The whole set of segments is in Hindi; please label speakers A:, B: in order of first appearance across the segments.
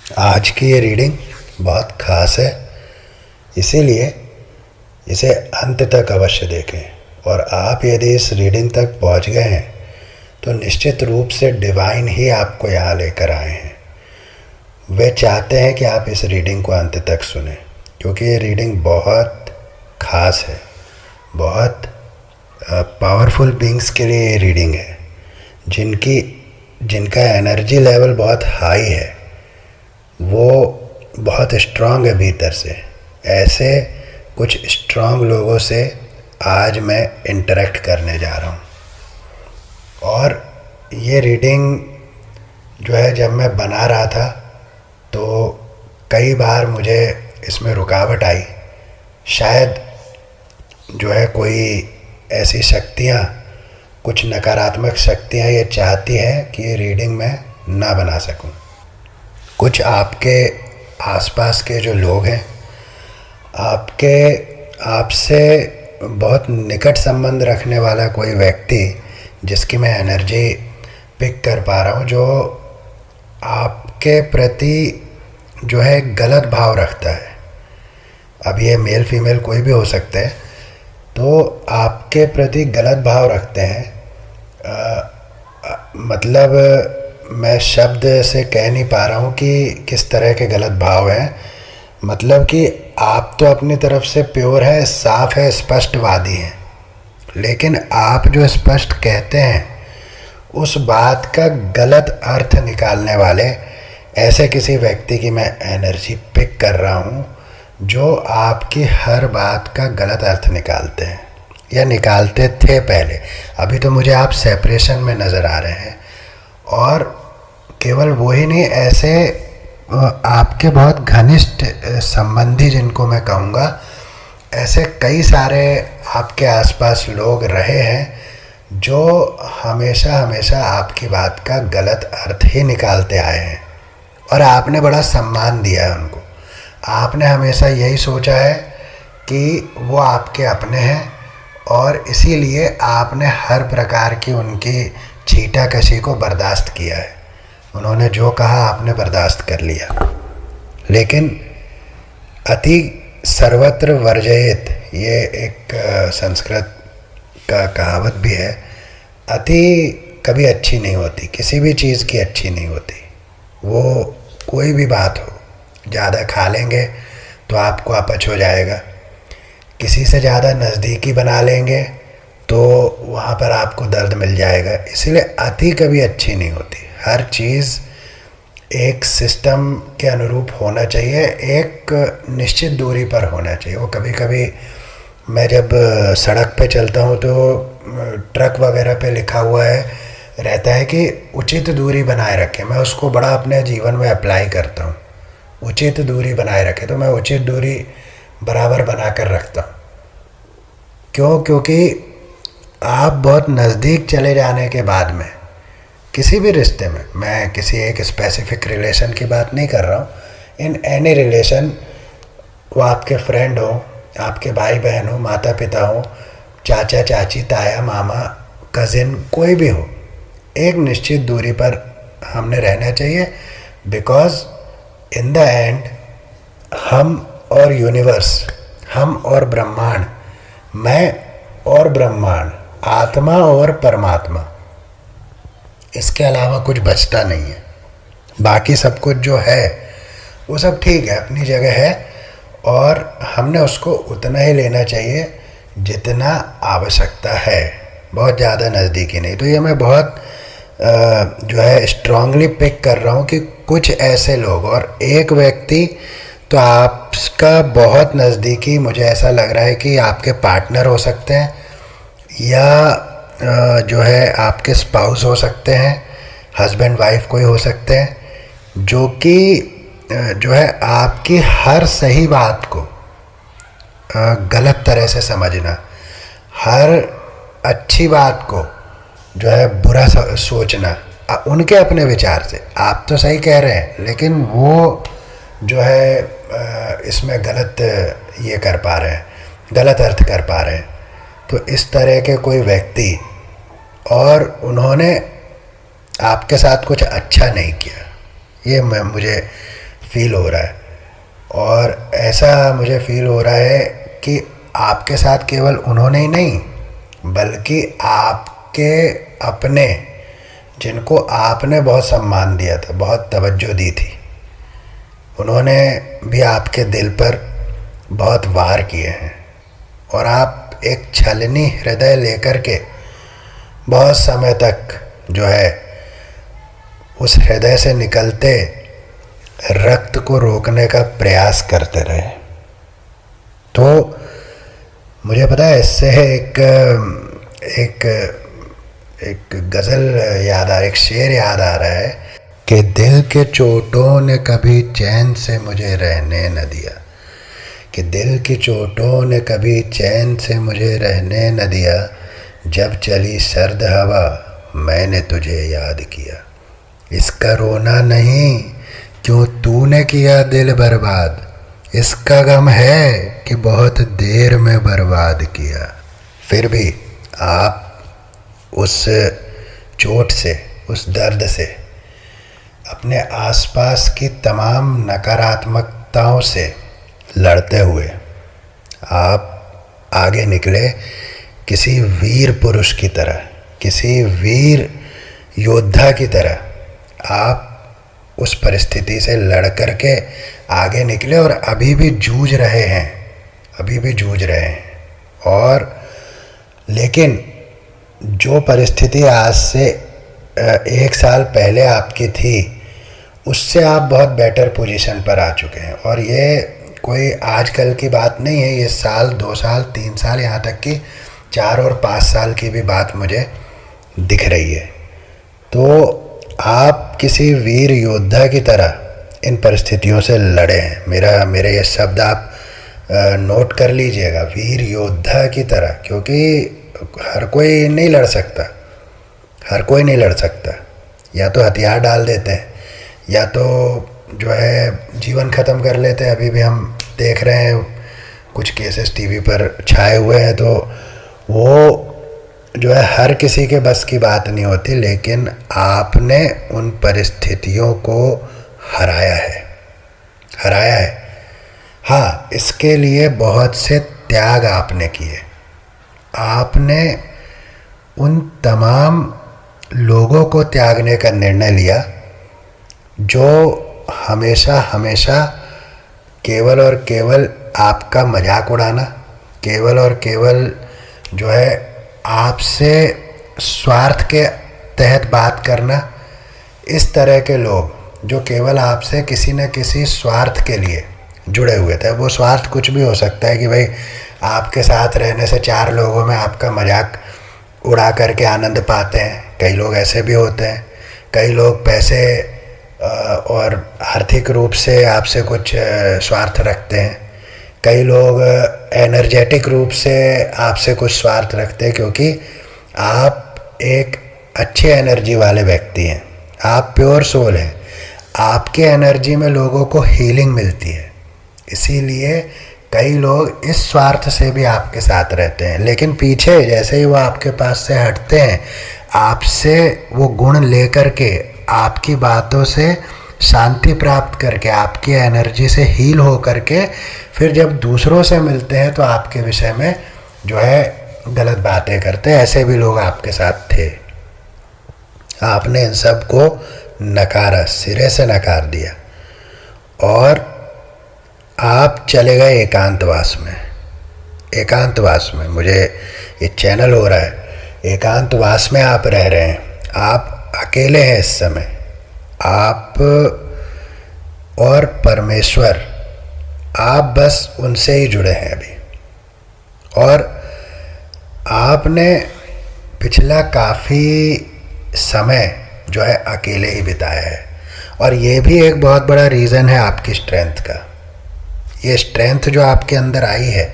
A: आज की ये रीडिंग बहुत ख़ास है, इसीलिए इसे अंत तक अवश्य देखें। और आप यदि इस रीडिंग तक पहुंच गए हैं तो निश्चित रूप से डिवाइन ही आपको यहाँ लेकर आए हैं। वे चाहते हैं कि आप इस रीडिंग को अंत तक सुने, क्योंकि ये रीडिंग बहुत ख़ास है। बहुत पावरफुल बीइंग्स के लिए ये रीडिंग है, जिनका एनर्जी लेवल बहुत हाई है, वो बहुत स्ट्रांग है भीतर से। ऐसे कुछ स्ट्रांग लोगों से आज मैं इंटरेक्ट करने जा रहा हूँ। और ये रीडिंग जो है, जब मैं बना रहा था तो कई बार मुझे इसमें रुकावट आई। शायद जो है कोई ऐसी शक्तियाँ, कुछ नकारात्मक शक्तियाँ ये चाहती हैं कि ये रीडिंग मैं ना बना सकूं। कुछ आपके आसपास के जो लोग हैं, आपसे बहुत निकट संबंध रखने वाला कोई व्यक्ति जिसकी मैं एनर्जी पिक कर पा रहा हूँ, जो आपके प्रति जो है गलत भाव रखता है। अब ये मेल फीमेल कोई भी हो सकता है, तो आपके प्रति गलत भाव रखते हैं। मतलब मैं शब्द से कह नहीं पा रहा हूँ कि किस तरह के गलत भाव हैं। मतलब कि आप तो अपनी तरफ से प्योर है, साफ है, स्पष्टवादी हैं, लेकिन आप जो स्पष्ट कहते हैं उस बात का गलत अर्थ निकालने वाले ऐसे किसी व्यक्ति की मैं एनर्जी पिक कर रहा हूँ, जो आपकी हर बात का गलत अर्थ निकालते हैं या निकालते थे पहले। अभी तो मुझे आप सेपरेशन में नज़र आ रहे हैं। और केवल वो ही नहीं, ऐसे आपके बहुत घनिष्ठ संबंधी, जिनको मैं कहूँगा, ऐसे कई सारे आपके आसपास लोग रहे हैं जो हमेशा हमेशा आपकी बात का गलत अर्थ ही निकालते आए हैं। और आपने बड़ा सम्मान दिया है उनको। आपने हमेशा यही सोचा है कि वो आपके अपने हैं, और इसीलिए आपने हर प्रकार की उनकी छीटाकशी को बर्दाश्त किया है। उन्होंने जो कहा आपने बर्दाश्त कर लिया। लेकिन अति सर्वत्र वर्जयेत, ये एक संस्कृत का कहावत भी है। अति कभी अच्छी नहीं होती, किसी भी चीज़ की अच्छी नहीं होती। वो कोई भी बात हो, ज़्यादा खा लेंगे तो आपको अपच हो जाएगा, किसी से ज़्यादा नज़दीकी बना लेंगे तो वहाँ पर आपको दर्द मिल जाएगा। इसीलिए अति कभी अच्छी नहीं होती। हर चीज़ एक सिस्टम के अनुरूप होना चाहिए, एक निश्चित दूरी पर होना चाहिए। वो कभी कभी मैं जब सड़क पे चलता हूँ तो ट्रक वगैरह पे लिखा हुआ रहता है कि उचित दूरी बनाए रखें। मैं उसको बड़ा अपने जीवन में अप्लाई करता हूँ। उचित दूरी बनाए रखें, तो मैं उचित दूरी बराबर बना कर रखता हूँ। क्यों? क्योंकि आप बहुत नज़दीक चले जाने के बाद में किसी भी रिश्ते में, मैं किसी एक स्पेसिफिक रिलेशन की बात नहीं कर रहा हूँ, इन एनी रिलेशन, वो आपके फ्रेंड हो, आपके भाई बहन हो, माता पिता हो, चाचा चाची, ताया मामा, कज़िन, कोई भी हो, एक निश्चित दूरी पर हमने रहना चाहिए। बिकॉज़ इन द एंड हम और यूनिवर्स, हम और ब्रह्मांड, मैं और ब्रह्मांड, आत्मा और परमात्मा, इसके अलावा कुछ बचता नहीं है। बाकी सब कुछ जो है वो सब ठीक है, अपनी जगह है, और हमने उसको उतना ही लेना चाहिए जितना आवश्यकता है, बहुत ज़्यादा नज़दीकी नहीं। तो ये मैं बहुत जो है स्ट्रांगली पिक कर रहा हूँ कि कुछ ऐसे लोग, और एक व्यक्ति तो आपका बहुत नज़दीकी, मुझे ऐसा लग रहा है कि आपके पार्टनर हो सकते हैं, या जो है आपके स्पाउस हो सकते हैं, हस्बैंड वाइफ कोई हो सकते हैं, जो कि जो है आपकी हर सही बात को गलत तरह से समझना, हर अच्छी बात को जो है बुरा सोचना, उनके अपने विचार से। आप तो सही कह रहे हैं, लेकिन वो जो है इसमें गलत ये कर पा रहे हैं, गलत अर्थ कर पा रहे हैं। तो इस तरह के कोई व्यक्ति, और उन्होंने आपके साथ कुछ अच्छा नहीं किया, ये मुझे फील हो रहा है। और ऐसा मुझे फील हो रहा है कि आपके साथ केवल उन्होंने ही नहीं, बल्कि आपके अपने, जिनको आपने बहुत सम्मान दिया था, बहुत तवज्जो दी थी, उन्होंने भी आपके दिल पर बहुत वार किए हैं। और आप एक छलनी हृदय लेकर के बहुत समय तक जो है उस हृदय से निकलते रक्त को रोकने का प्रयास करते रहे। तो मुझे पता है, इससे एक एक एक गज़ल याद एक शेर याद आ रहा है कि दिल के चोटों ने कभी चैन से मुझे रहने न दिया, कि दिल की चोटों ने कभी चैन से मुझे रहने न दिया, जब चली सर्द हवा मैंने तुझे याद किया। इसका रोना नहीं क्यों तूने किया दिल बर्बाद, इसका गम है कि बहुत देर में बर्बाद किया। फिर भी आप उस चोट से, उस दर्द से, अपने आसपास की तमाम नकारात्मकताओं से लड़ते हुए आप आगे निकले, किसी वीर पुरुष की तरह, किसी वीर योद्धा की तरह आप उस परिस्थिति से लड़ कर के आगे निकले और अभी भी जूझ रहे हैं, अभी भी जूझ रहे हैं। और लेकिन जो परिस्थिति आज से 1 साल पहले आपकी थी, उससे आप बहुत बेटर पोजीशन पर आ चुके हैं। और ये कोई आजकल की बात नहीं है, ये साल, 2 साल, 3 साल, यहाँ तक कि 4 और 5 साल की भी बात मुझे दिख रही है। तो आप किसी वीर योद्धा की तरह इन परिस्थितियों से लड़े हैं। मेरे ये शब्द आप नोट कर लीजिएगा, वीर योद्धा की तरह, क्योंकि हर कोई नहीं लड़ सकता, हर कोई नहीं लड़ सकता। या तो हथियार डाल देते हैं, या तो जो है जीवन ख़त्म कर लेते हैं। अभी भी हम देख रहे हैं कुछ केसेस टीवी पर छाए हुए हैं। तो वो जो है हर किसी के बस की बात नहीं होती, लेकिन आपने उन परिस्थितियों को हराया है, हराया है। हाँ, इसके लिए बहुत से त्याग आपने किए। आपने उन तमाम लोगों को त्यागने का निर्णय लिया जो हमेशा हमेशा केवल और केवल आपका मजाक उड़ाना, केवल और केवल जो है आपसे स्वार्थ के तहत बात करना, इस तरह के लोग जो केवल आपसे किसी न किसी स्वार्थ के लिए जुड़े हुए थे। वो स्वार्थ कुछ भी हो सकता है कि भाई आपके साथ रहने से 4 लोगों में आपका मजाक उड़ा करके आनंद पाते हैं। कई लोग ऐसे भी होते हैं, कई लोग पैसे और आर्थिक रूप से आपसे कुछ स्वार्थ रखते हैं, कई लोग एनर्जेटिक रूप से आपसे कुछ स्वार्थ रखते हैं, क्योंकि आप एक अच्छे एनर्जी वाले व्यक्ति हैं, आप प्योर सोल हैं, आपके एनर्जी में लोगों को हीलिंग मिलती है। इसीलिए कई लोग इस स्वार्थ से भी आपके साथ रहते हैं, लेकिन पीछे जैसे ही वो आपके पास से हटते हैं, आपसे वो गुण लेकर के, आपकी बातों से शांति प्राप्त करके, आपकी एनर्जी से हील हो करके, फिर जब दूसरों से मिलते हैं तो आपके विषय में जो है गलत बातें करते हैं। ऐसे भी लोग आपके साथ थे। आपने इन सब को नकारा, सिरे से नकार दिया, और आप चले गए एकांतवास में। एकांतवास में, मुझे ये चैनल हो रहा है, एकांतवास में आप रह रहे हैं, आप अकेले हैं इस समय, आप और परमेश्वर, आप बस उनसे ही जुड़े हैं अभी। और आपने पिछला काफ़ी समय जो है अकेले ही बिताया है, और ये भी एक बहुत बड़ा रीज़न है आपकी स्ट्रेंथ का। ये स्ट्रेंथ जो आपके अंदर आई है,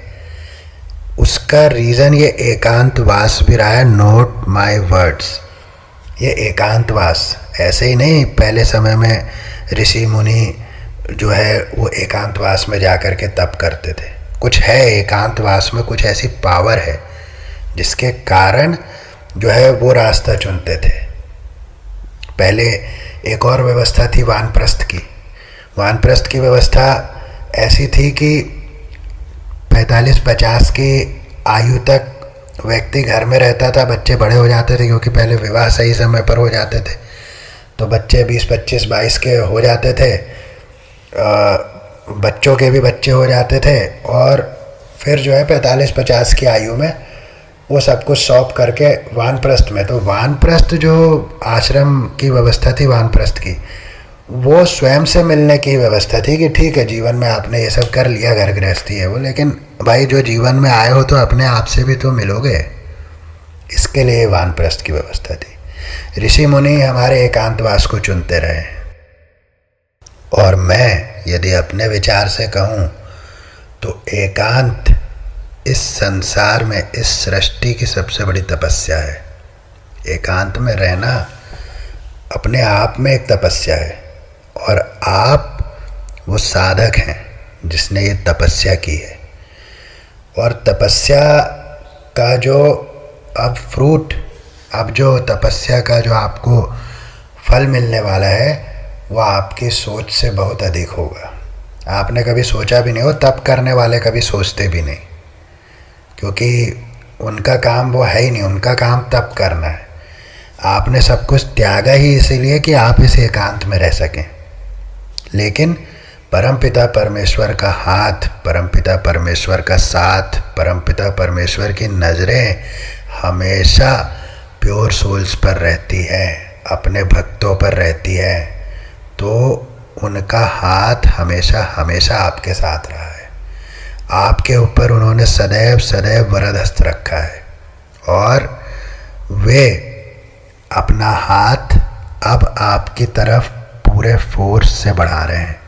A: उसका रीज़न ये एकांतवास भी रहा है। नोट माय वर्ड्स, ये एकांतवास ऐसे ही नहीं, पहले समय में ऋषि मुनि जो है वो एकांतवास में जा कर के तप करते थे। कुछ है एकांतवास में, कुछ ऐसी पावर है जिसके कारण जो है वो रास्ता चुनते थे। पहले एक और व्यवस्था थी वानप्रस्थ की, वानप्रस्थ की व्यवस्था ऐसी थी कि 45-50 की आयु तक व्यक्ति घर में रहता था। बच्चे बड़े हो जाते थे क्योंकि पहले विवाह सही समय पर हो जाते थे, तो बच्चे 20-25-22 के हो जाते थे, बच्चों के भी बच्चे हो जाते थे, और फिर जो है 45-50 की आयु में वो सब कुछ सौंप करके वानप्रस्थ में, तो वानप्रस्थ जो आश्रम की व्यवस्था थी वानप्रस्थ की, वो स्वयं से मिलने की व्यवस्था थी कि ठीक है जीवन में आपने ये सब कर लिया, घर गृहस्थी है वो, लेकिन भाई जो जीवन में आए हो तो अपने आप से भी तो मिलोगे, इसके लिए वानप्रस्थ की व्यवस्था थी। ऋषि मुनि हमारे एकांतवास को चुनते रहे। और मैं यदि अपने विचार से कहूँ तो एकांत इस संसार में, इस सृष्टि की सबसे बड़ी तपस्या है। एकांत में रहना अपने आप में एक तपस्या है, और आप वो साधक हैं जिसने ये तपस्या की है। और तपस्या का जो अब फ्रूट, अब जो तपस्या का जो आपको फल मिलने वाला है, वो आपकी सोच से बहुत अधिक होगा। आपने कभी सोचा भी नहीं हो, तप करने वाले कभी सोचते भी नहीं, क्योंकि उनका काम वो है ही नहीं, उनका काम तप करना है। आपने सब कुछ त्यागा ही इसीलिए कि आप इस एकांत में रह सकें। लेकिन परमपिता परमेश्वर का हाथ, परमपिता परमेश्वर का साथ, परमपिता परमेश्वर की नज़रें हमेशा प्योर सोल्स पर रहती है, अपने भक्तों पर रहती है, तो उनका हाथ हमेशा हमेशा आपके साथ रहा है। आपके ऊपर उन्होंने सदैव सदैव वरदहस्त रखा है, और वे अपना हाथ अब आपकी तरफ पूरे फोर्स से बढ़ा रहे हैं।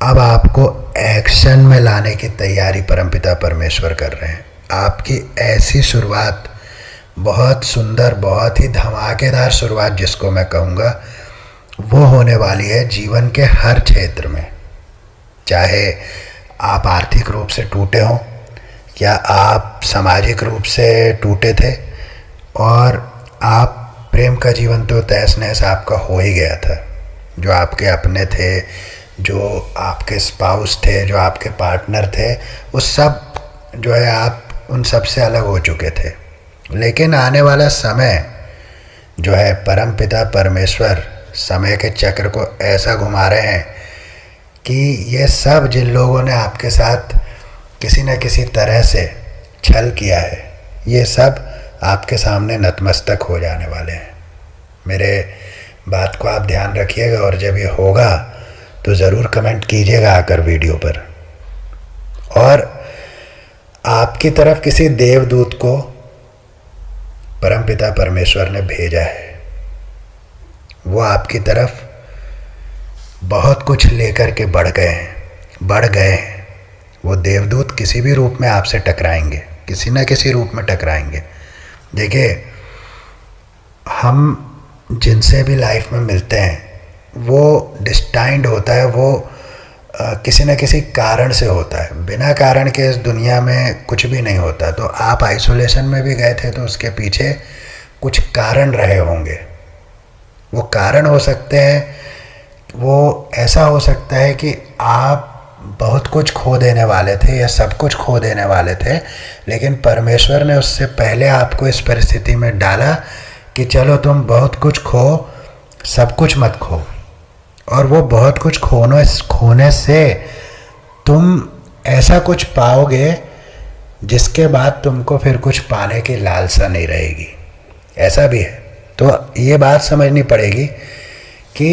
A: अब आपको एक्शन में लाने की तैयारी परमपिता परमेश्वर कर रहे हैं। आपकी ऐसी शुरुआत, बहुत सुंदर, बहुत ही धमाकेदार शुरुआत जिसको मैं कहूँगा, वो होने वाली है जीवन के हर क्षेत्र में। चाहे आप आर्थिक रूप से टूटे हों, या आप सामाजिक रूप से टूटे थे, और आप प्रेम का जीवन तो तहस नहस आपका हो ही गया था। जो आपके अपने थे, जो आपके स्पाउस थे, जो आपके पार्टनर थे, वो सब जो है आप उन सब से अलग हो चुके थे। लेकिन आने वाला समय जो है, परमपिता परमेश्वर समय के चक्र को ऐसा घुमा रहे हैं कि ये सब जिन लोगों ने आपके साथ किसी न किसी तरह से छल किया है, ये सब आपके सामने नतमस्तक हो जाने वाले हैं। मेरे बात को आप ध्यान रखिएगा, और जब ये होगा तो ज़रूर कमेंट कीजिएगा आकर वीडियो पर। और आपकी तरफ किसी देवदूत को परमपिता परमेश्वर ने भेजा है, वो आपकी तरफ बहुत कुछ लेकर के बढ़ गए हैं। वो देवदूत किसी भी रूप में आपसे टकराएंगे, किसी न किसी रूप में टकराएंगे। देखिए, हम जिनसे भी लाइफ में मिलते हैं वो डिस्टाइंड होता है, वो किसी न किसी कारण से होता है। बिना कारण के इस दुनिया में कुछ भी नहीं होता। तो आप आइसोलेशन में भी गए थे तो उसके पीछे कुछ कारण रहे होंगे। वो कारण हो सकते हैं, वो ऐसा हो सकता है कि आप बहुत कुछ खो देने वाले थे या सब कुछ खो देने वाले थे, लेकिन परमेश्वर ने उससे पहले आपको इस परिस्थिति में डाला कि चलो तुम बहुत कुछ खो, सब कुछ मत खो। और वो बहुत कुछ खोने से तुम ऐसा कुछ पाओगे जिसके बाद तुमको फिर कुछ पाने की लालसा नहीं रहेगी। ऐसा भी है। तो ये बात समझनी पड़ेगी कि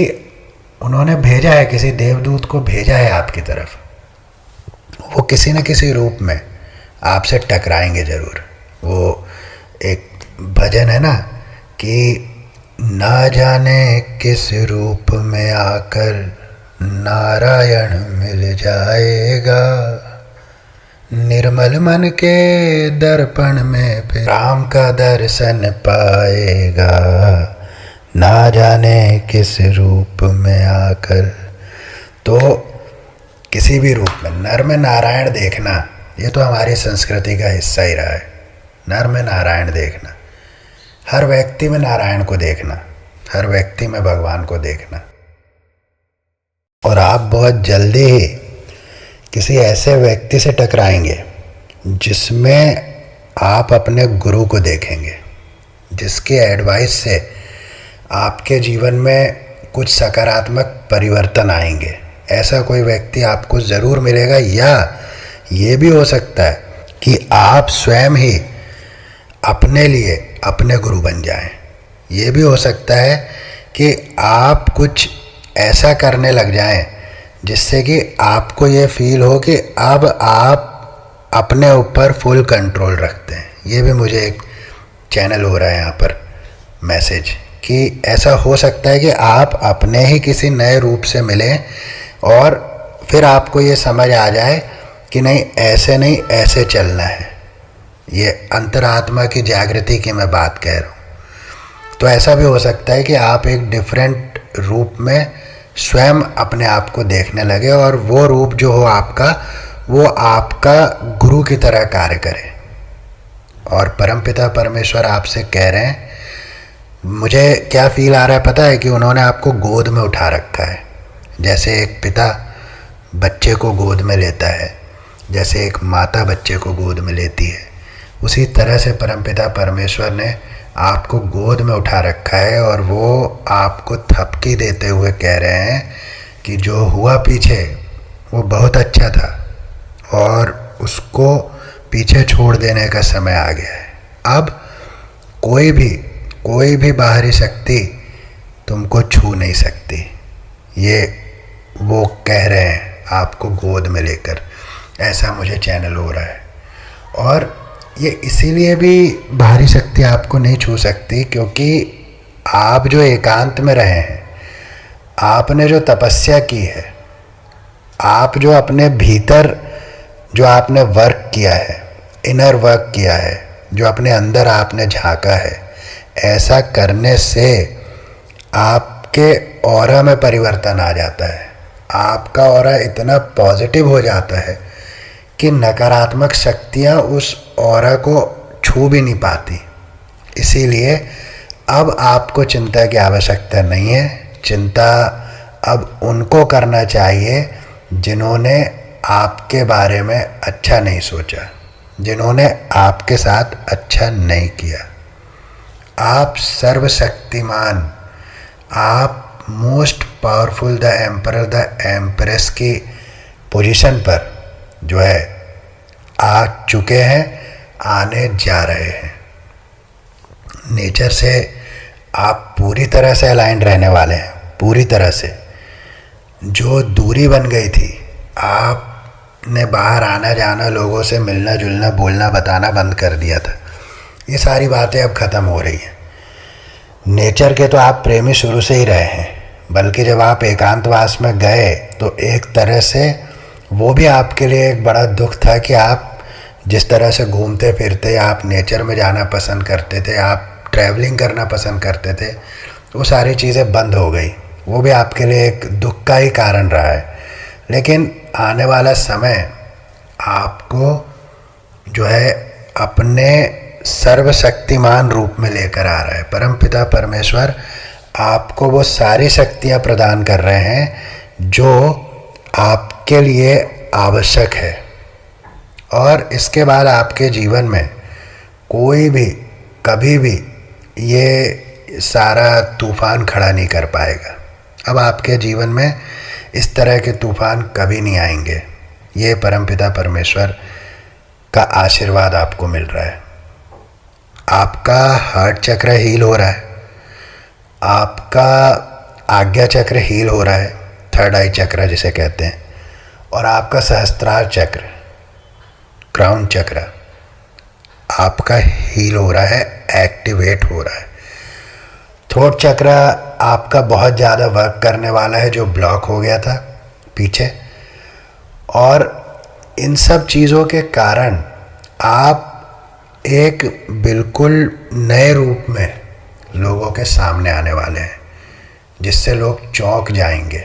A: उन्होंने भेजा है, किसी देवदूत को भेजा है आपकी तरफ। वो किसी न किसी रूप में आपसे टकराएंगे ज़रूर। वो एक भजन है ना कि ना जाने किस रूप में आकर नारायण मिल जाएगा, निर्मल मन के दर्पण में फिर राम का दर्शन पाएगा। ना जाने किस रूप में आकर, तो किसी भी रूप में नर में नारायण देखना, ये तो हमारी संस्कृति का हिस्सा ही रहा है। नर में नारायण देखना, हर व्यक्ति में नारायण को देखना, हर व्यक्ति में भगवान को देखना। और आप बहुत जल्दी ही किसी ऐसे व्यक्ति से टकराएंगे जिसमें आप अपने गुरु को देखेंगे, जिसके एडवाइस से आपके जीवन में कुछ सकारात्मक परिवर्तन आएंगे। ऐसा कोई व्यक्ति आपको ज़रूर मिलेगा, या ये भी हो सकता है कि आप स्वयं ही अपने लिए अपने गुरु बन जाएं। ये भी हो सकता है कि आप कुछ ऐसा करने लग जाएं जिससे कि आपको ये फील हो कि अब आप अपने ऊपर फुल कंट्रोल रखते हैं। ये भी मुझे एक चैनल हो रहा है यहाँ पर मैसेज कि ऐसा हो सकता है कि आप अपने ही किसी नए रूप से मिलें और फिर आपको ये समझ आ जाए कि नहीं, ऐसे नहीं, ऐसे चलना है। ये अंतरात्मा की जागृति की मैं बात कह रहा हूँ। तो ऐसा भी हो सकता है कि आप एक डिफरेंट रूप में स्वयं अपने आप को देखने लगे और वो रूप जो हो आपका, वो आपका गुरु की तरह कार्य करे। और परमपिता परमेश्वर आपसे कह रहे हैं, मुझे क्या फील आ रहा है पता है, कि उन्होंने आपको गोद में उठा रखा है। जैसे एक पिता बच्चे को गोद में लेता है, जैसे एक माता बच्चे को गोद में लेती है, उसी तरह से परमपिता परमेश्वर ने आपको गोद में उठा रखा है और वो आपको थपकी देते हुए कह रहे हैं कि जो हुआ पीछे वो बहुत अच्छा था और उसको पीछे छोड़ देने का समय आ गया है। अब कोई भी बाहरी शक्ति तुमको छू नहीं सकती। ये वो कह रहे हैं आपको गोद में लेकर। ऐसा मुझे चैनल हो रहा है। और ये इसीलिए भी बाहरी शक्ति आपको नहीं छू सकती क्योंकि आप जो एकांत में रहे हैं, आपने जो तपस्या की है, आप जो अपने भीतर जो आपने वर्क किया है, इनर वर्क किया है, जो अपने अंदर आपने झांका है, ऐसा करने से आपके ऑरा में परिवर्तन आ जाता है। आपका ऑरा इतना पॉजिटिव हो जाता है कि नकारात्मक शक्तियाँ उस ऑरा को छू भी नहीं पाती। इसीलिए अब आपको चिंता की आवश्यकता नहीं है। चिंता अब उनको करना चाहिए जिन्होंने आपके बारे में अच्छा नहीं सोचा, जिन्होंने आपके साथ अच्छा नहीं किया। आप सर्वशक्तिमान, आप most powerful the emperor the empress की पोजीशन पर जो है आ चुके हैं, आने जा रहे हैं। नेचर से आप पूरी तरह से अलाइंड रहने वाले हैं, पूरी तरह से। जो दूरी बन गई थी, आपने बाहर आना जाना, लोगों से मिलना जुलना, बोलना बताना बंद कर दिया था, ये सारी बातें अब ख़त्म हो रही हैं। नेचर के तो आप प्रेमी शुरू से ही रहे हैं, बल्कि जब आप एकांतवास में गए तो एक तरह से वो भी आपके लिए एक बड़ा दुख था कि आप जिस तरह से घूमते फिरते, आप नेचर में जाना पसंद करते थे, आप ट्रैवलिंग करना पसंद करते थे, वो सारी चीज़ें बंद हो गई। वो भी आपके लिए एक दुख का ही कारण रहा है। लेकिन आने वाला समय आपको जो है अपने सर्वशक्तिमान रूप में लेकर आ रहा है। परमपिता परमेश्वर आपको वो सारी शक्तियाँ प्रदान कर रहे हैं जो आपके लिए आवश्यक है। और इसके बाद आपके जीवन में कोई भी कभी भी ये सारा तूफ़ान खड़ा नहीं कर पाएगा। अब आपके जीवन में इस तरह के तूफ़ान कभी नहीं आएंगे। ये परमपिता परमेश्वर का आशीर्वाद आपको मिल रहा है। आपका हार्ट चक्र हील हो रहा है, आपका आज्ञा चक्र हील हो रहा है, थर्ड आई चक्र जिसे कहते हैं, और आपका सहस्त्रार चक्र, क्राउन चक्र आपका हील हो रहा है, एक्टिवेट हो रहा है। थ्रोट चक्र आपका बहुत ज़्यादा वर्क करने वाला है, जो ब्लॉक हो गया था पीछे। और इन सब चीज़ों के कारण आप एक बिल्कुल नए रूप में लोगों के सामने आने वाले हैं, जिससे लोग चौंक जाएंगे,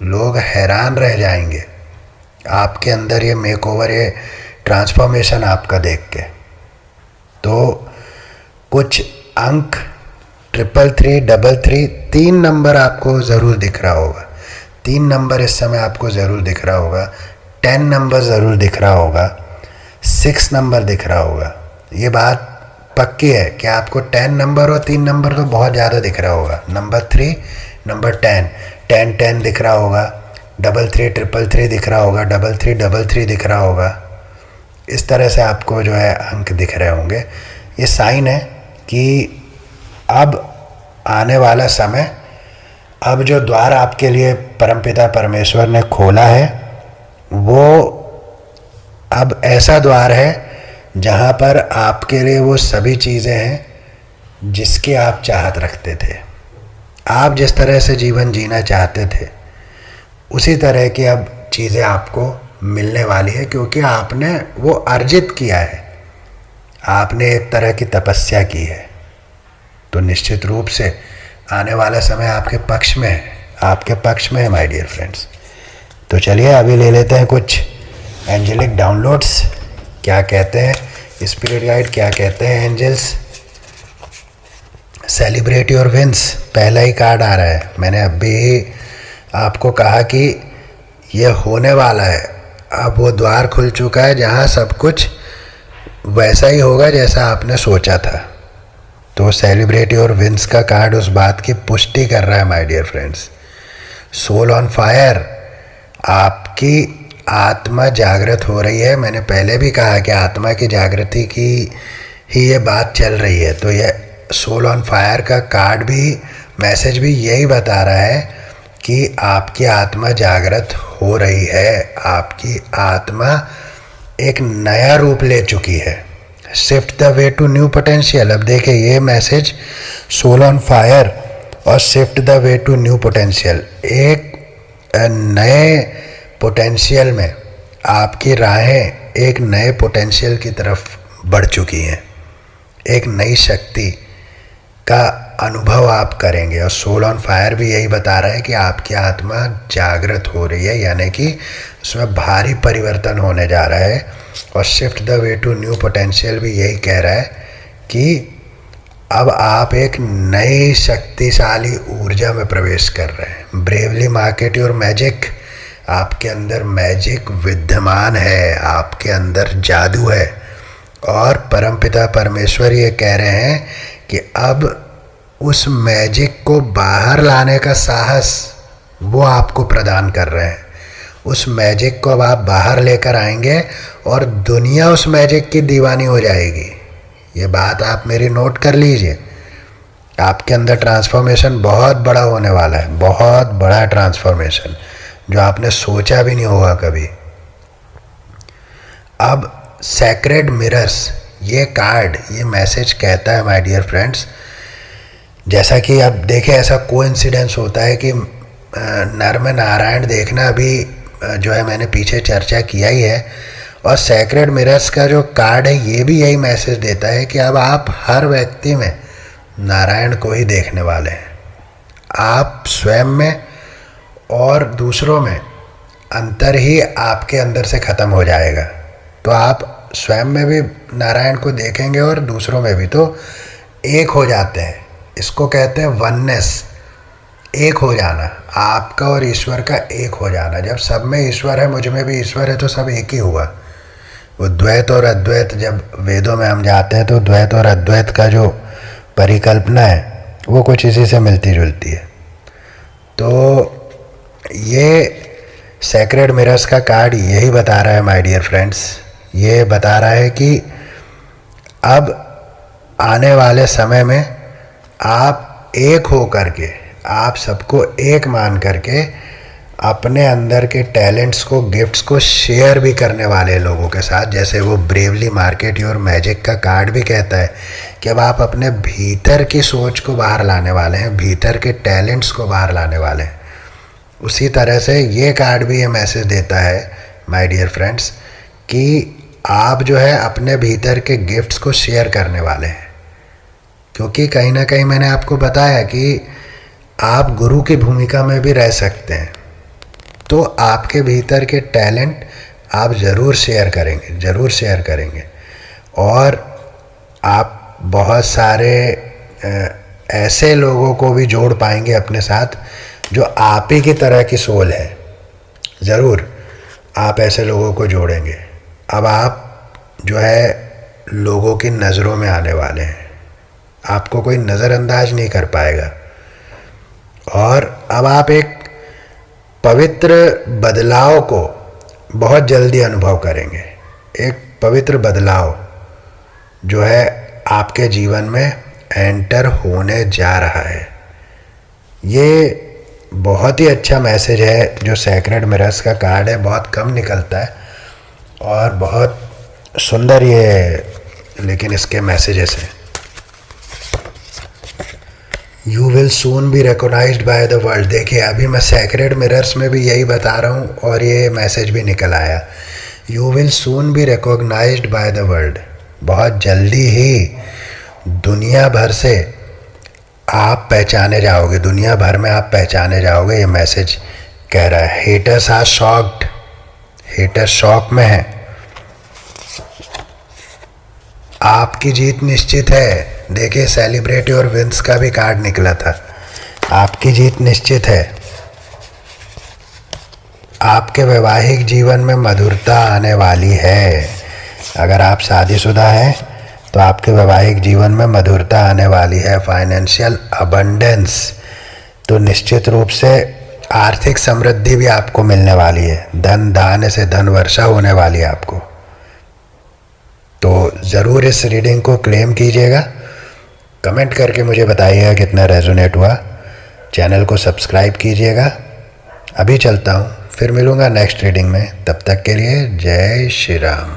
A: लोग हैरान रह जाएंगे आपके अंदर ये मेकओवर, ये ट्रांसफॉर्मेशन आपका देख के। तो कुछ अंक 333, 3 नंबर आपको ज़रूर दिख रहा होगा। 3 नंबर इस समय आपको ज़रूर दिख रहा होगा, 10 नंबर ज़रूर दिख रहा होगा, 6 नंबर दिख रहा होगा। ये बात पक्की है कि आपको 10 नंबर और 3 नंबर तो बहुत ज़्यादा दिख रहा होगा। नंबर 3, नंबर 10, 10 10 दिख रहा होगा, 33 333 दिख रहा होगा, 33 33 दिख रहा होगा। इस तरह से आपको जो है अंक दिख रहे होंगे। ये साइन है कि अब आने वाला समय, अब जो द्वार आपके लिए परमपिता परमेश्वर ने खोला है वो अब ऐसा द्वार है जहाँ पर आपके लिए वो सभी चीज़ें हैं जिसकी आप चाहत रखते थे। आप जिस तरह से जीवन जीना चाहते थे उसी तरह की अब चीज़ें आपको मिलने वाली है, क्योंकि आपने वो अर्जित किया है, आपने एक तरह की तपस्या की है। तो निश्चित रूप से आने वाला समय आपके पक्ष में है, आपके पक्ष में है माय डियर फ्रेंड्स। तो चलिए अभी ले लेते हैं कुछ एंजेलिक डाउनलोड्स। क्या कहते हैं स्पिरिट गाइड, क्या कहते हैं एंजल्स। सेलिब्रेट योर विंस, पहला ही कार्ड आ रहा है। मैंने अभी आपको कहा कि ये होने वाला है, अब वो द्वार खुल चुका है जहाँ सब कुछ वैसा ही होगा जैसा आपने सोचा था। तो सेलिब्रेट योर विंस का कार्ड उस बात की पुष्टि कर रहा है my dear friends. Soul on fire, आपकी आत्मा जागृत हो रही है। मैंने पहले भी कहा कि आत्मा की जागृति की ही ये बात चल रही है। तो ये सोल ऑन फायर का कार्ड भी, मैसेज भी यही बता रहा है कि आपकी आत्मा जागृत हो रही है, आपकी आत्मा एक नया रूप ले चुकी है। Shift the way to new potential. अब देखिए ये मैसेज सोल ऑन फायर और shift the way to new potential, एक नए पोटेंशियल में आपकी राहें एक नए पोटेंशियल की तरफ बढ़ चुकी हैं, एक नई शक्ति का अनुभव आप करेंगे। और सोल ऑन फायर भी यही बता रहा है कि आपकी आत्मा जागृत हो रही है, यानी कि उसमें भारी परिवर्तन होने जा रहा है। और shift the way to new potential भी यही कह रहा है कि अब आप एक नई शक्तिशाली ऊर्जा में प्रवेश कर रहे हैं। ब्रेवली मार्केट योर मैजिक, आपके अंदर मैजिक विद्यमान है, आपके अंदर जादू है। और परमपिता परमेश्वर ये कह रहे हैं कि अब उस मैजिक को बाहर लाने का साहस वो आपको प्रदान कर रहे हैं। उस मैजिक को अब आप बाहर लेकर आएंगे और दुनिया उस मैजिक की दीवानी हो जाएगी। ये बात आप मेरी नोट कर लीजिए। आपके अंदर ट्रांसफॉर्मेशन बहुत बड़ा होने वाला है, बहुत बड़ा ट्रांसफॉर्मेशन जो आपने सोचा भी नहीं होगा कभी। अब सैक्रेड मिरर्स, ये कार्ड, ये मैसेज कहता है माय डियर फ्रेंड्स, जैसा कि अब देखें ऐसा कोइंसिडेंस होता है कि नर में नारायण देखना अभी जो है मैंने पीछे चर्चा किया ही है। और सैक्रेड मिरर्स का जो कार्ड है ये भी यही मैसेज देता है कि अब आप हर व्यक्ति में नारायण को ही देखने वाले हैं। आप स्वयं में और दूसरों में अंतर ही आपके अंदर से ख़त्म हो जाएगा। तो आप स्वयं में भी नारायण को देखेंगे और दूसरों में भी, तो एक हो जाते हैं। इसको कहते हैं वननेस, एक हो जाना, आपका और ईश्वर का एक हो जाना। जब सब में ईश्वर है, मुझ में भी ईश्वर है, तो सब एक ही हुआ। वो द्वैत और अद्वैत, जब वेदों में हम जाते हैं तो द्वैत और अद्वैत का जो परिकल्पना है वो कुछ इसी से मिलती जुलती है। तो ये सैक्रेड मिरर्स का कार्ड यही बता रहा है माय डियर फ्रेंड्स। ये बता रहा है कि अब आने वाले समय में आप एक हो करके, आप सबको एक मान करके अपने अंदर के टैलेंट्स को, गिफ्ट्स को शेयर भी करने वाले लोगों के साथ। जैसे वो ब्रेवली मार्केट योर मैजिक का कार्ड भी कहता है कि अब आप अपने भीतर की सोच को बाहर लाने वाले हैं, भीतर के टैलेंट्स को बाहर लाने वाले हैं। उसी तरह से ये कार्ड भी ये मैसेज देता है माय डियर फ्रेंड्स कि आप जो है अपने भीतर के गिफ्ट्स को शेयर करने वाले हैं। क्योंकि कहीं ना कहीं मैंने आपको बताया कि आप गुरु की भूमिका में भी रह सकते हैं, तो आपके भीतर के टैलेंट आप ज़रूर शेयर करेंगे, ज़रूर शेयर करेंगे। और आप बहुत सारे ऐसे लोगों को भी जोड़ पाएंगे अपने साथ जो आप ही की तरह की सोल है, ज़रूर आप ऐसे लोगों को जोड़ेंगे। अब आप जो है लोगों की नज़रों में आने वाले हैं, आपको कोई नज़रअंदाज नहीं कर पाएगा। और अब आप एक पवित्र बदलाव को बहुत जल्दी अनुभव करेंगे। एक पवित्र बदलाव जो है आपके जीवन में एंटर होने जा रहा है। ये बहुत ही अच्छा मैसेज है जो सैक्रेड मिरर्स का कार्ड है, बहुत कम निकलता है और बहुत सुंदर ये लेकिन इसके मैसेजेस हैं। You will soon be recognised by the world. देखिए अभी मैं सैक्रेड मिरर्स में भी यही बता रहा हूँ और ये मैसेज भी निकल आया, you will soon be recognised by the world. बहुत जल्दी ही दुनिया भर से आप पहचाने जाओगे, दुनिया भर में आप पहचाने जाओगे, ये मैसेज कह रहा है। Haters are shocked, haters shock में है। आपकी जीत निश्चित है। देखिए सेलिब्रेट योर विंस का भी कार्ड निकला था, आपकी जीत निश्चित है। आपके वैवाहिक जीवन में मधुरता आने वाली है। अगर आप शादीशुदा हैं तो आपके वैवाहिक जीवन में मधुरता आने वाली है। फाइनेंशियल अबंडेंस, तो निश्चित रूप से आर्थिक समृद्धि भी आपको मिलने वाली है। धन दान से धन वर्षा होने वाली है आपको। तो ज़रूर इस रीडिंग को क्लेम कीजिएगा। कमेंट करके मुझे बताइएगा कितना रेजोनेट हुआ। चैनल को सब्सक्राइब कीजिएगा। अभी चलता हूँ, फिर मिलूँगा नेक्स्ट रीडिंग में। तब तक के लिए जय श्री राम।